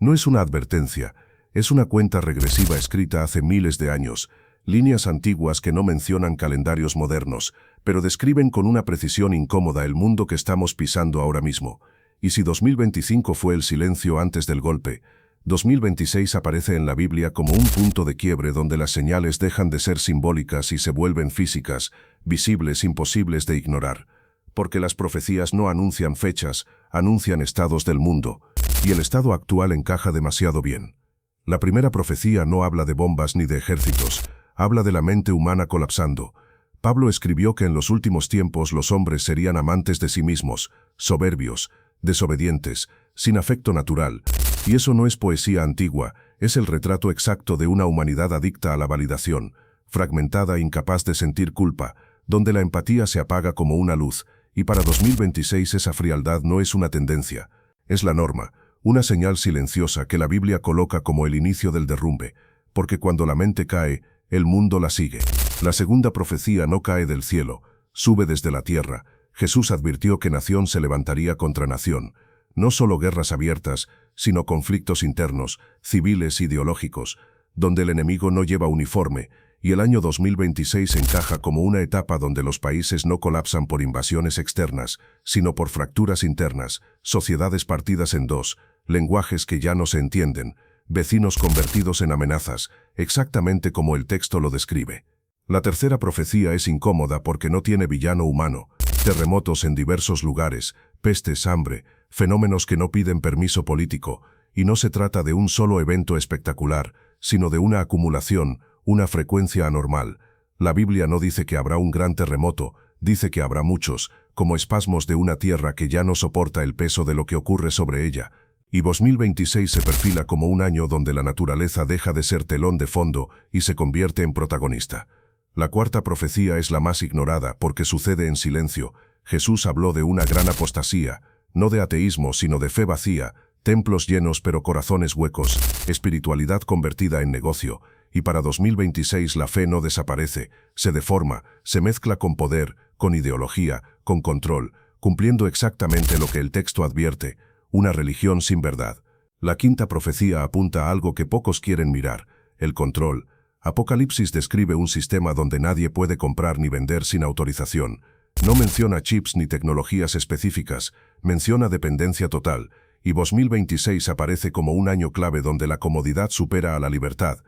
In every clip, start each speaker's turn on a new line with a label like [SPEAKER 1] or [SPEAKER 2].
[SPEAKER 1] No es una advertencia, es una cuenta regresiva escrita hace miles de años, líneas antiguas que no mencionan calendarios modernos, pero describen con una precisión incómoda el mundo que estamos pisando ahora mismo. Y si 2025 fue el silencio antes del golpe, 2026 aparece en la Biblia como un punto de quiebre donde las señales dejan de ser simbólicas y se vuelven físicas, visibles, imposibles de ignorar. Porque las profecías no anuncian fechas, anuncian estados del mundo, y el estado actual encaja demasiado bien. La primera profecía no habla de bombas ni de ejércitos, habla de la mente humana colapsando. Pablo escribió que en los últimos tiempos los hombres serían amantes de sí mismos, soberbios, desobedientes, sin afecto natural. Y eso no es poesía antigua, es el retrato exacto de una humanidad adicta a la validación, fragmentada e incapaz de sentir culpa, donde la empatía se apaga como una luz, y para 2026 esa frialdad no es una tendencia, es la norma, una señal silenciosa que la Biblia coloca como el inicio del derrumbe, porque cuando la mente cae, el mundo la sigue. La segunda profecía no cae del cielo, sube desde la tierra. Jesús advirtió que nación se levantaría contra nación, no solo guerras abiertas, sino conflictos internos, civiles, ideológicos, donde el enemigo no lleva uniforme, y el año 2026 encaja como una etapa donde los países no colapsan por invasiones externas, sino por fracturas internas, sociedades partidas en dos, lenguajes que ya no se entienden, vecinos convertidos en amenazas, exactamente como el texto lo describe. La tercera profecía es incómoda porque no tiene villano humano, terremotos en diversos lugares, pestes, hambre, fenómenos que no piden permiso político, y no se trata de un solo evento espectacular, sino de una acumulación, una frecuencia anormal. La Biblia no dice que habrá un gran terremoto, dice que habrá muchos, como espasmos de una tierra que ya no soporta el peso de lo que ocurre sobre ella. Y 2026 se perfila como un año donde la naturaleza deja de ser telón de fondo y se convierte en protagonista. La cuarta profecía es la más ignorada porque sucede en silencio. Jesús habló de una gran apostasía, no de ateísmo sino de fe vacía, templos llenos pero corazones huecos, espiritualidad convertida en negocio, y para 2026 la fe no desaparece, se deforma, se mezcla con poder, con ideología, con control, cumpliendo exactamente lo que el texto advierte, una religión sin verdad. La quinta profecía apunta a algo que pocos quieren mirar, el control. Apocalipsis describe un sistema donde nadie puede comprar ni vender sin autorización. No menciona chips ni tecnologías específicas, menciona dependencia total, y 2026 aparece como un año clave donde la comodidad supera a la libertad,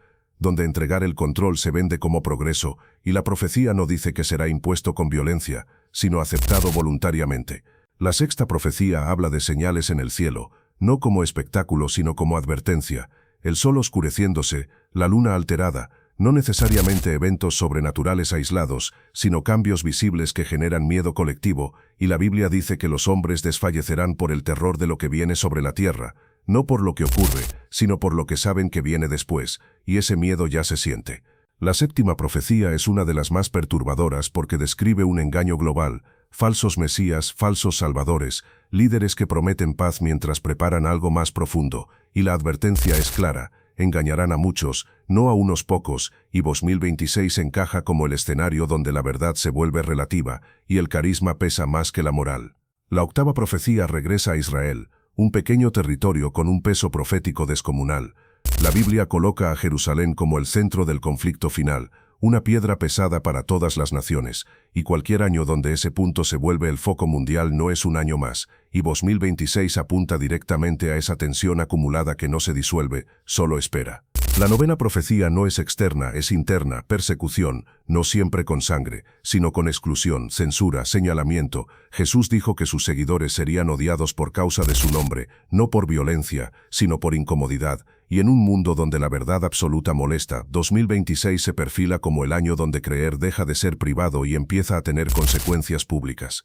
[SPEAKER 1] donde entregar el control se vende como progreso, y la profecía no dice que será impuesto con violencia, sino aceptado voluntariamente. La sexta profecía habla de señales en el cielo, no como espectáculo sino como advertencia, el sol oscureciéndose, la luna alterada, no necesariamente eventos sobrenaturales aislados, sino cambios visibles que generan miedo colectivo, y la Biblia dice que los hombres desfallecerán por el terror de lo que viene sobre la tierra, no por lo que ocurre, sino por lo que saben que viene después, y ese miedo ya se siente. La séptima profecía es una de las más perturbadoras porque describe un engaño global, falsos mesías, falsos salvadores, líderes que prometen paz mientras preparan algo más profundo, y la advertencia es clara, engañarán a muchos, no a unos pocos, y 2026 encaja como el escenario donde la verdad se vuelve relativa, y el carisma pesa más que la moral. La octava profecía regresa a Israel, un pequeño territorio con un peso profético descomunal. La Biblia coloca a Jerusalén como el centro del conflicto final, una piedra pesada para todas las naciones, y cualquier año donde ese punto se vuelve el foco mundial no es un año más, y 2026 apunta directamente a esa tensión acumulada que no se disuelve, solo espera. La novena profecía no es externa, es interna, persecución, no siempre con sangre, sino con exclusión, censura, señalamiento. Jesús dijo que sus seguidores serían odiados por causa de su nombre, no por violencia, sino por incomodidad, y en un mundo donde la verdad absoluta molesta, 2026 se perfila como el año donde creer deja de ser privado y empieza a tener consecuencias públicas.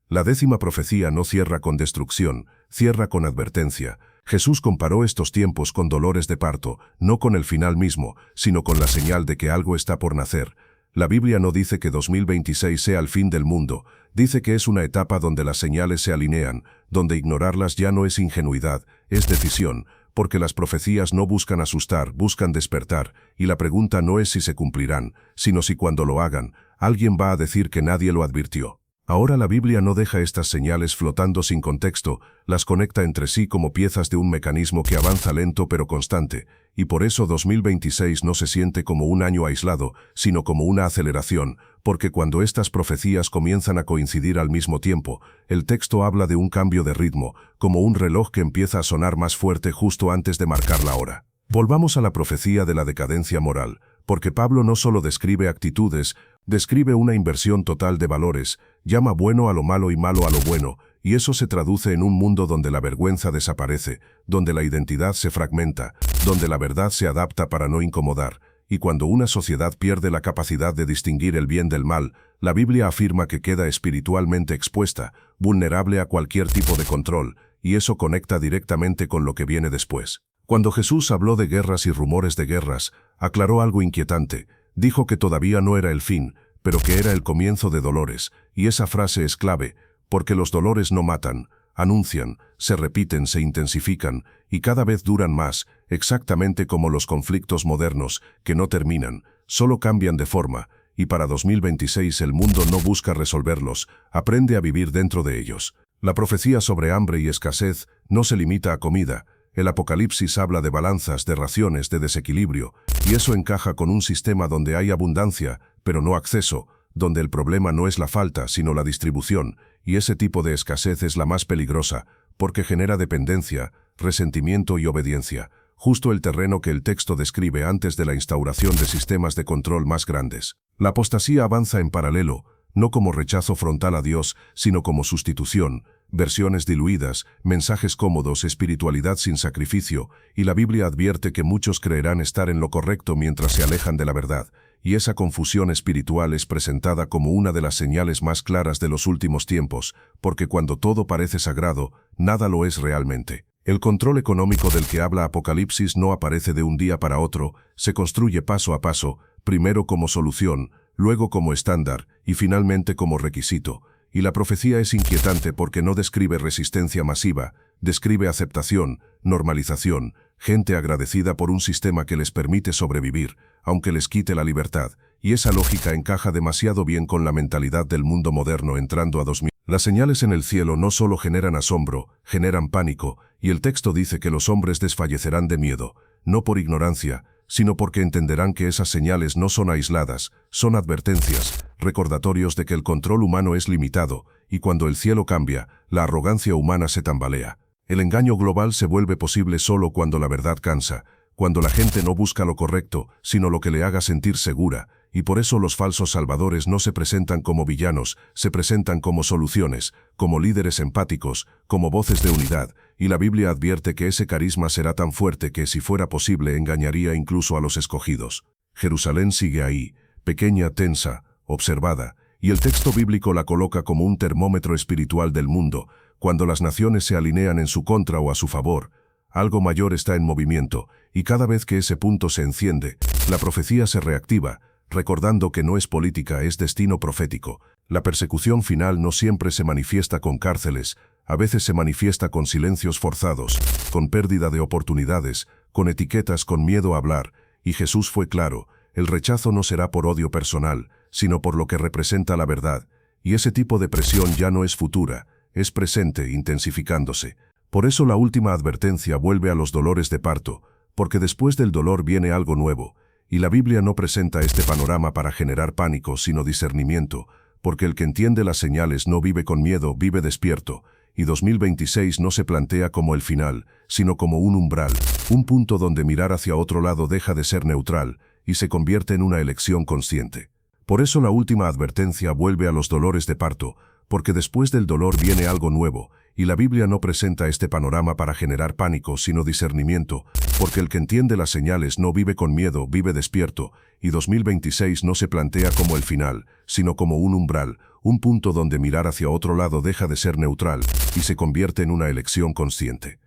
[SPEAKER 1] La décima profecía no cierra con destrucción, cierra con advertencia. Jesús comparó estos tiempos con dolores de parto, no con el final mismo, sino con la señal de que algo está por nacer. La Biblia no dice que 2026 sea el fin del mundo, dice que es una etapa donde las señales se alinean, donde ignorarlas ya no es ingenuidad, es decisión, porque las profecías no buscan asustar, buscan despertar, y la pregunta no es si se cumplirán, sino si cuando lo hagan, alguien va a decir que nadie lo advirtió. Ahora la Biblia no deja estas señales flotando sin contexto, las conecta entre sí como piezas de un mecanismo que avanza lento pero constante, y por eso 2026 no se siente como un año aislado, sino como una aceleración, porque cuando estas profecías comienzan a coincidir al mismo tiempo, el texto habla de un cambio de ritmo, como un reloj que empieza a sonar más fuerte justo antes de marcar la hora. Volvamos a la profecía de la decadencia moral, porque Pablo no solo describe actitudes, describe una inversión total de valores, llama bueno a lo malo y malo a lo bueno, y eso se traduce en un mundo donde la vergüenza desaparece, donde la identidad se fragmenta, donde la verdad se adapta para no incomodar, y cuando una sociedad pierde la capacidad de distinguir el bien del mal, la Biblia afirma que queda espiritualmente expuesta, vulnerable a cualquier tipo de control, y eso conecta directamente con lo que viene después. Cuando Jesús habló de guerras y rumores de guerras, aclaró algo inquietante. Dijo que todavía no era el fin, pero que era el comienzo de dolores, y esa frase es clave, porque los dolores no matan, anuncian, se repiten, se intensifican, y cada vez duran más, exactamente como los conflictos modernos, que no terminan, solo cambian de forma, y para 2026 el mundo no busca resolverlos, aprende a vivir dentro de ellos. La profecía sobre hambre y escasez no se limita a comida. El Apocalipsis habla de balanzas, de raciones, de desequilibrio, y eso encaja con un sistema donde hay abundancia, pero no acceso, donde el problema no es la falta, sino la distribución, y ese tipo de escasez es la más peligrosa, porque genera dependencia, resentimiento y obediencia, justo el terreno que el texto describe antes de la instauración de sistemas de control más grandes. La apostasía avanza en paralelo, no como rechazo frontal a Dios, sino como sustitución, versiones diluidas, mensajes cómodos, espiritualidad sin sacrificio, y la Biblia advierte que muchos creerán estar en lo correcto mientras se alejan de la verdad, y esa confusión espiritual es presentada como una de las señales más claras de los últimos tiempos, porque cuando todo parece sagrado, nada lo es realmente. El control económico del que habla Apocalipsis no aparece de un día para otro, se construye paso a paso, primero como solución, luego como estándar, y finalmente como requisito. Y la profecía es inquietante porque no describe resistencia masiva, describe aceptación, normalización, gente agradecida por un sistema que les permite sobrevivir, aunque les quite la libertad, y esa lógica encaja demasiado bien con la mentalidad del mundo moderno entrando a 2000. Las señales en el cielo no solo generan asombro, generan pánico, y el texto dice que los hombres desfallecerán de miedo, no por ignorancia, sino porque entenderán que esas señales no son aisladas, son advertencias, recordatorios de que el control humano es limitado, y cuando el cielo cambia, la arrogancia humana se tambalea. El engaño global se vuelve posible solo cuando la verdad cansa, cuando la gente no busca lo correcto, sino lo que le haga sentir segura, y por eso los falsos salvadores no se presentan como villanos, se presentan como soluciones, como líderes empáticos, como voces de unidad, y la Biblia advierte que ese carisma será tan fuerte que, si fuera posible, engañaría incluso a los escogidos. Jerusalén sigue ahí, pequeña, tensa, observada, y el texto bíblico la coloca como un termómetro espiritual del mundo. Cuando las naciones se alinean en su contra o a su favor, algo mayor está en movimiento, y cada vez que ese punto se enciende, la profecía se reactiva, recordando que no es política, es destino profético. La persecución final no siempre se manifiesta con cárceles, a veces se manifiesta con silencios forzados, con pérdida de oportunidades, con etiquetas, con miedo a hablar, y Jesús fue claro, el rechazo no será por odio personal, sino por lo que representa la verdad, y ese tipo de presión ya no es futura, es presente, intensificándose. Por eso la última advertencia vuelve a los dolores de parto, porque después del dolor viene algo nuevo, y la Biblia no presenta este panorama para generar pánico, sino discernimiento, porque el que entiende las señales no vive con miedo, vive despierto, y 2026 no se plantea como el final, sino como un umbral, un punto donde mirar hacia otro lado deja de ser neutral, y se convierte en una elección consciente. Por eso la última advertencia vuelve a los dolores de parto, porque después del dolor viene algo nuevo, y la Biblia no presenta este panorama para generar pánico, sino discernimiento, porque el que entiende las señales no vive con miedo, vive despierto, y 2026 no se plantea como el final, sino como un umbral, un punto donde mirar hacia otro lado deja de ser neutral, y se convierte en una elección consciente.